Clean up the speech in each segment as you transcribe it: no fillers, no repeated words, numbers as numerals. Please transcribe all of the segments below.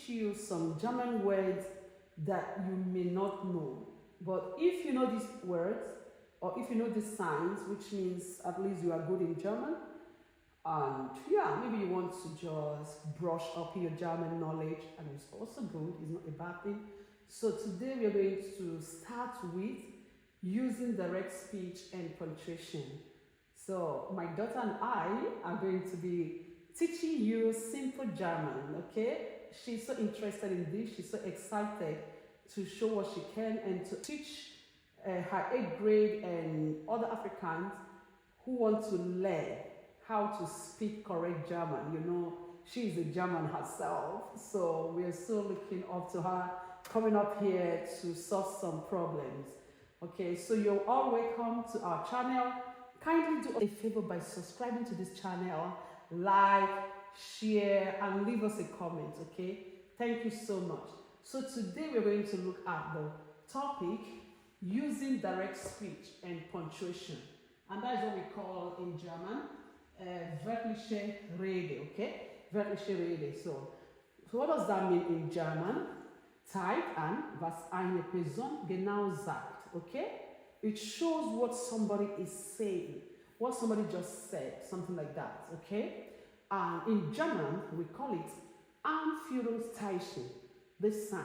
you some German words that you may not know. But if you know these words, or if you know these signs, which means at least you are good in German, and yeah, maybe you want to just brush up your German knowledge, and it's also good, it's not a bad thing. So today we are going to start with using direct speech and punctuation. So my daughter and I are going to be teaching you simple German, okay? She's so interested in this, she's so excited to show what she can and to teach her 8th grade and other Africans who want to learn how to speak correct German. You know, she's a German herself, so we're so looking up to her coming up here to solve some problems. Okay, so you're all welcome to our channel. Kindly do a favor by subscribing to this channel, like, share, and leave us a comment, okay? Thank you so much. So today we're going to look at the topic, using direct speech and punctuation. And that is what we call in German, Wörtliche Rede, okay? Wörtliche Rede. So what does that mean in German? Zeigt an, was eine Person genau sagt, okay? It shows what somebody is saying, what somebody just said, something like that, okay? And in German, we call it Anführungszeichen, this sign.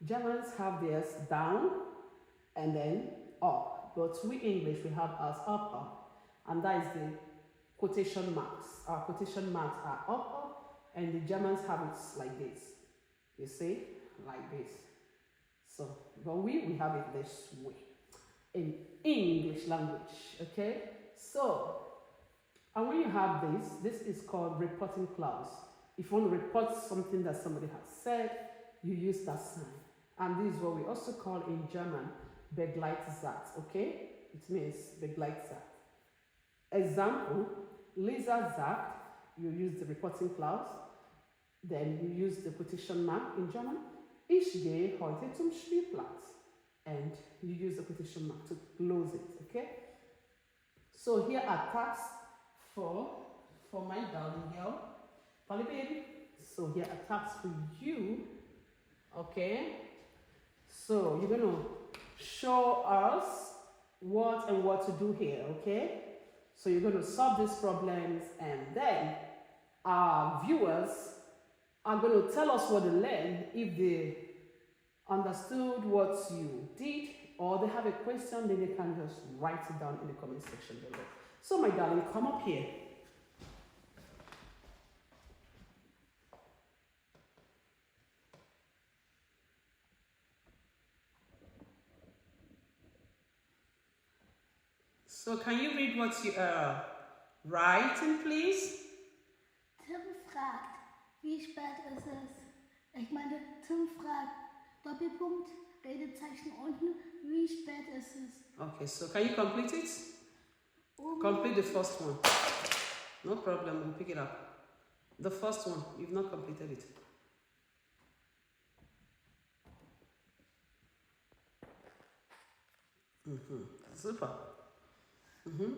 Germans have theirs down and then up, but we English, we have ours up, and that is the quotation marks. Our quotation marks are up, and the Germans have it like this. You see? Like this. So, but we have it this way in English language, okay? So, and when you have this is called reporting clause. If you want to report something that somebody has said, you use that sign. And this is what we also call in German Begleitsatz, okay? It means Begleitsatz. Example, Lisa sagt, you use the reporting clause, then you use the quotation mark in German. Ich gehe heute zum Spielplatz. And you use the quotation mark to close it, okay? So here are tasks for my darling girl, Polly baby. So here are tasks for you, okay? So you're going to show us what to do here, okay? So you're going to solve these problems, and then our viewers are going to tell us what they learned, if they understood what you did, or they have a question, then they can just write it down in the comment section below. So my darling, come up here. So can you read what you are writing, please? Tim fragt, wie spät ist es? Ich meine, Tim fragt, Doppelpunkt, Redezeichen unten, wie spät ist es? Okay, so can you complete it? Complete the first one. No problem, we'll pick it up. The first one, you've not completed it. Super.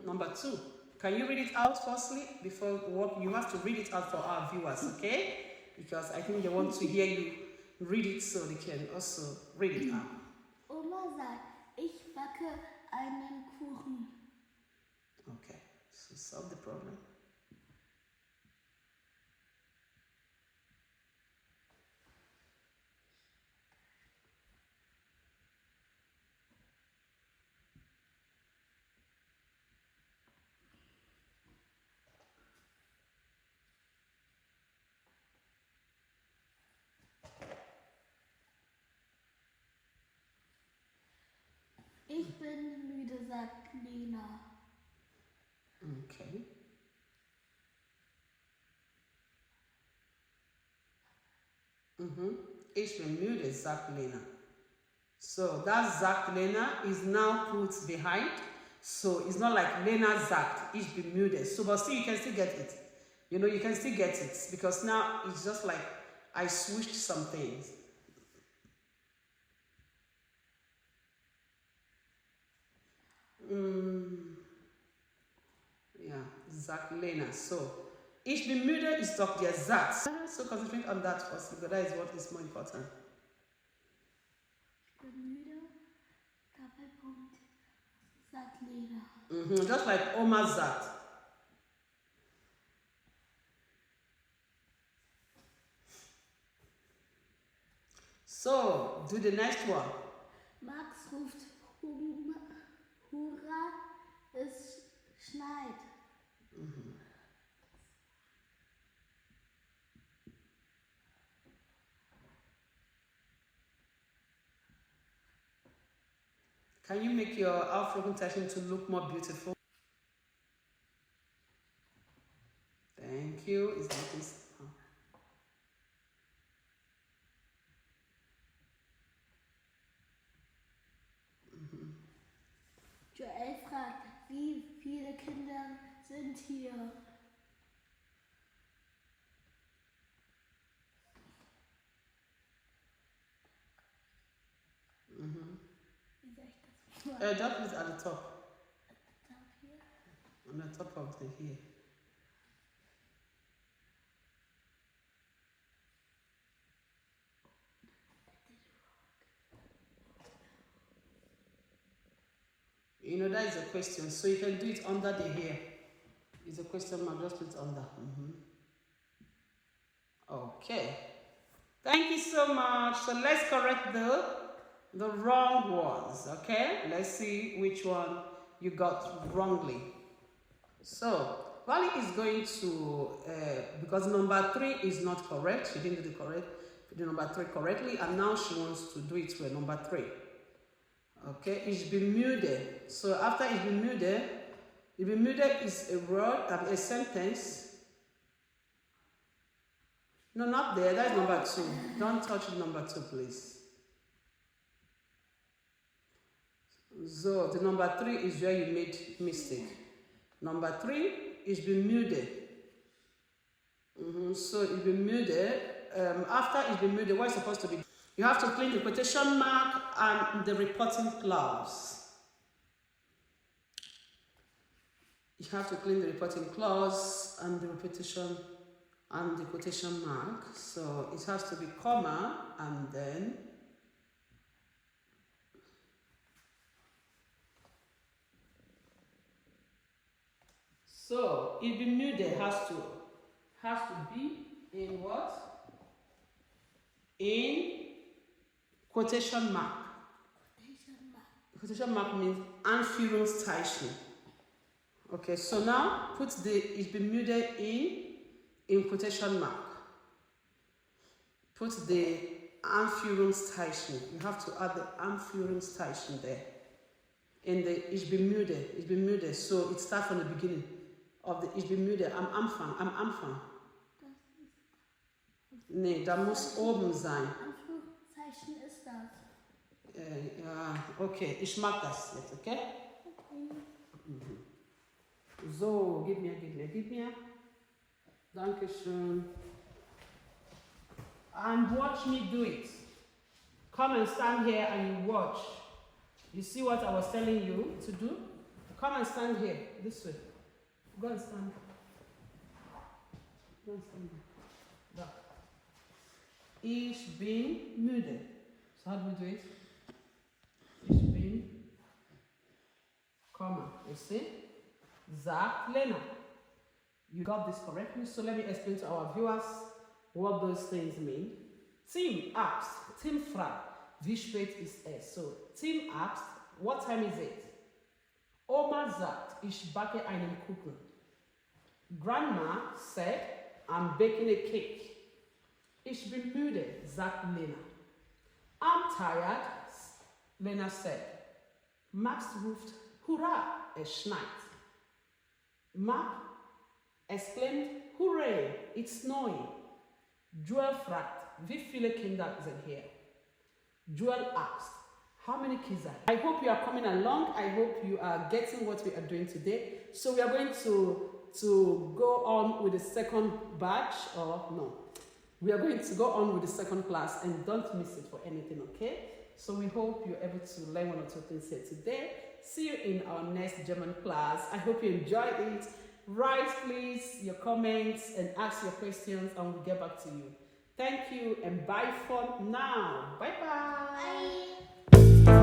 Number 2. Can you read it out firstly before work? You have to read it out for our viewers, okay? Because I think they want to hear you read it so they can also read it out. Oma sagt, ich backe einen Kuchen. Okay, so solve the problem. Ich bin müde, sagt Lena. Okay. Ich bin müde, sagt Lena. So that sagt Lena is now put behind. So it's not like Lena sagt, ich bin müde. So but still you can still get it. You know, you can still get it because now it's just like I switched some things. Yeah, sagt Lena. So Ich bin müde ist doch der Satz. So concentrate on that first, because that is what is more important. Ich bin müde, Doppelpunkt, sagt Lena. Just like Oma sagt. So, do the next one. Max ruft Hurra, es schneit. Can you make your Aufrufungszeichen to look more beautiful? Thank you. Is that this? Joel fragt, wie viele Kinder sind hier? Wie soll ich das That is at the top. Top hier? On the top of the here. You know, that is a question, so you can do it under the hair. It's a question mark, just put it under. Okay. Thank you so much. So let's correct the wrong ones, okay? Let's see which one you got wrongly. So, Vali is going to, because number 3 is not correct, she didn't do the number 3 correctly, and now she wants to do it for number 3. Okay, ich bin müde. So after ich bin müde is a word, a sentence. No, not there, that's number 2. Don't touch number 2, please. So the number 3 is where you made mistake. Number 3, ich bin müde. So ich bin müde. After ich bin müde, what is supposed to be? You have to clean the quotation mark and the reporting clause. You have to clean the reporting clause and the repetition and the quotation mark. So it has to be comma and then so ich bin müde has to be in what? In quotation mark. Quotation mark means Anführungszeichen. Okay, so now put the ich bin müde in quotation mark. Put the Anführungszeichen. You have to add the Anführungszeichen there. In the ich bin müde. So it starts from the beginning of the ich bin müde. Am Anfang. Nee, da muss oben sein. Anführungszeichen ist das. Ja, okay, ich mag das jetzt, okay? So, gib mir. Dankeschön. And watch me do it. Come and stand here and you watch. You see what I was telling you to do? Come and stand here, this way. Go and stand. Da. Ich bin müde. So how do we do it? Ich bin, comma, you see? Sagt Lena. You got this correctly, so let me explain to our viewers what those things mean. Tim fragt, wie spät ist es? So, Tim asked, what time is it? Oma sagt, ich backe einen Kuchen. Grandma said, I'm baking a cake. Ich bin müde, sagt Lena. I'm tired, Lena said. Max ruft, hurra, es schneit. Mark exclaimed, hooray, it's snowing. Joel fragt, wie viele Kinder sind hier? Joel asked, how many kids are here? I hope you are coming along. I hope you are getting what we are doing today. So we are going to go on with the second batch, or no. We are going to go on with the second class, and don't miss it for anything, okay? So we hope you're able to learn one or two things here today. See you in our next German class. I hope you enjoyed it, write please your comments and ask your questions, and we'll get back to you. Thank you and bye for now. Bye bye. Bye.